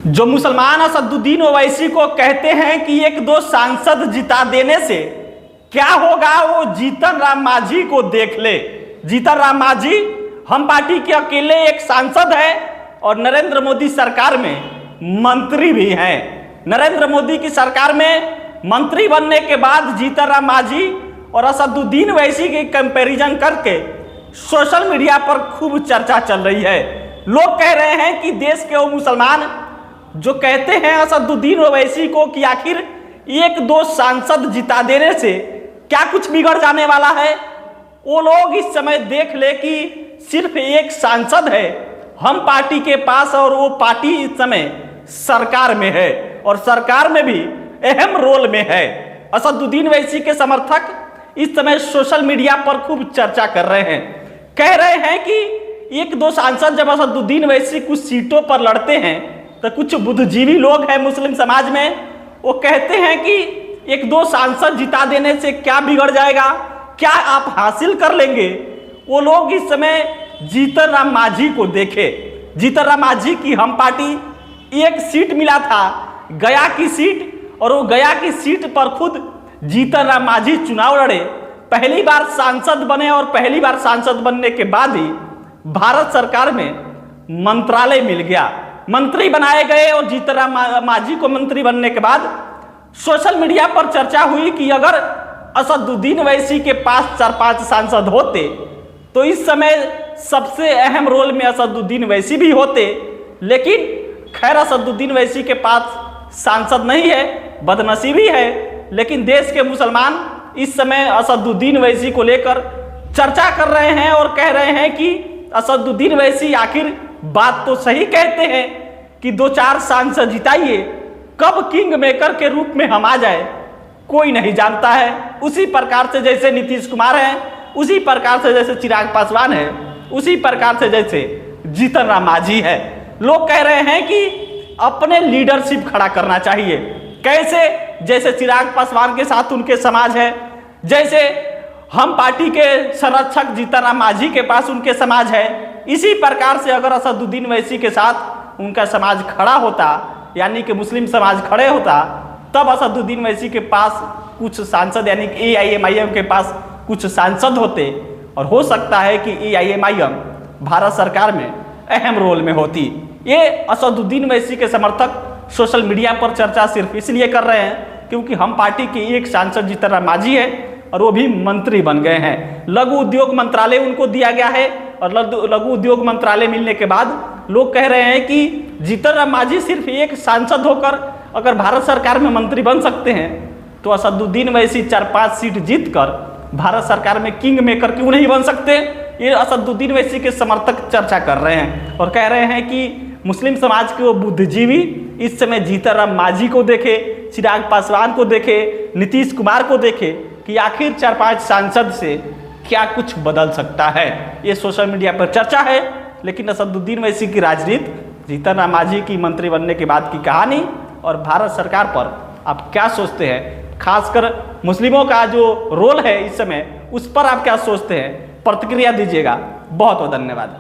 जो मुसलमान असदुद्दीन ओवैसी को कहते हैं कि एक दो सांसद जिता देने से क्या होगा, वो जीतन राम मांझी को देख ले। जीतन राम मांझी हम पार्टी के अकेले एक सांसद है और नरेंद्र मोदी सरकार में मंत्री भी हैं। नरेंद्र मोदी की सरकार में मंत्री बनने के बाद जीतन राम मांझी और असदुद्दीन ओवैसी की कंपैरिजन करके सोशल मीडिया पर खूब चर्चा चल रही है। लोग कह रहे हैं कि देश के वो मुसलमान जो कहते हैं असदुद्दीन ओवैसी को कि आखिर एक दो सांसद जिता देने से क्या कुछ बिगड़ जाने वाला है, वो लोग इस समय देख ले कि सिर्फ एक सांसद है हम पार्टी के पास और वो पार्टी इस समय सरकार में है और सरकार में भी अहम रोल में है। असदुद्दीन ओवैसी के समर्थक इस समय सोशल मीडिया पर खूब चर्चा कर रहे हैं, कह रहे हैं कि एक दो सांसद जब असदुद्दीन ओवैसी कुछ सीटों पर लड़ते हैं तो कुछ बुद्धिजीवी लोग हैं मुस्लिम समाज में, वो कहते हैं कि एक दो सांसद जिता देने से क्या बिगड़ जाएगा, क्या आप हासिल कर लेंगे। वो लोग इस समय जीतन राम मांझी को देखे। जीतन राम मांझी की हम पार्टी एक सीट मिला था, गया की सीट, और वो गया की सीट पर खुद जीतन राम मांझी चुनाव लड़े, पहली बार सांसद बने और पहली बार सांसद बनने के बाद ही भारत सरकार में मंत्रालय मिल गया, मंत्री बनाए गए। और जीतन राम मांझी को मंत्री बनने के बाद सोशल मीडिया पर चर्चा हुई कि अगर असदुद्दीन ओवैसी के पास 4-5 सांसद होते तो इस समय सबसे अहम रोल में असदुद्दीन ओवैसी भी होते, लेकिन खैर असदुद्दीन ओवैसी के पास सांसद नहीं है, बदनसीबी है। लेकिन देश के मुसलमान इस समय असदुद्दीन ओवैसी को लेकर चर्चा कर रहे हैं और कह रहे हैं कि असदुद्दीन ओवैसी आखिर बात तो सही कहते हैं कि 2-4 सांसद जिताइए, कब किंग मेकर के रूप में हम आ जाए कोई नहीं जानता है। उसी प्रकार से जैसे नीतीश कुमार हैं, उसी प्रकार से जैसे चिराग पासवान है, उसी प्रकार से जैसे जीतन राम मांझी है। लोग कह रहे हैं कि अपने लीडरशिप खड़ा करना चाहिए। कैसे? जैसे चिराग पासवान के साथ उनके समाज है, जैसे हम पार्टी के संरक्षक जीतन राम मांझी के पास उनके समाज है, इसी प्रकार से अगर असदुद्दीन ओवैसी के साथ उनका समाज खड़ा होता, यानी कि मुस्लिम समाज खड़े होता, तब असदुद्दीन ओवैसी के पास कुछ सांसद यानी कि AIMIM के पास कुछ सांसद होते और हो सकता है कि AIMIM भारत सरकार में अहम रोल में होती। ये असदुद्दीन ओवैसी के समर्थक सोशल मीडिया पर चर्चा सिर्फ इसलिए कर रहे हैं क्योंकि हम पार्टी के एक सांसद जीतन राम मांझी है और वो भी मंत्री बन गए हैं। लघु उद्योग मंत्रालय उनको दिया गया है और लघु उद्योग मंत्रालय मिलने के बाद लोग कह रहे हैं कि जीतन राम मांझी सिर्फ एक सांसद होकर अगर भारत सरकार में मंत्री बन सकते हैं तो असदुद्दीन ओवैसी 4-5 सीट जीतकर भारत सरकार में किंग मेकर क्यों नहीं बन सकते। ये असदुद्दीन ओवैसी के समर्थक चर्चा कर रहे हैं और कह रहे हैं कि मुस्लिम समाज के वो बुद्धिजीवी इस समय जीतन राम मांझी को देखे, चिराग पासवान को देखे, नीतीश कुमार को देखे कि आखिर 4-5 सांसद से क्या कुछ बदल सकता है। ये सोशल मीडिया पर चर्चा है, लेकिन असदुद्दीन ओवैसी की राजनीति, जीतन राम मांझी की मंत्री बनने के बाद की कहानी और भारत सरकार पर आप क्या सोचते हैं, खासकर मुस्लिमों का जो रोल है इस समय, उस पर आप क्या सोचते हैं, प्रतिक्रिया दीजिएगा। बहुत बहुत धन्यवाद।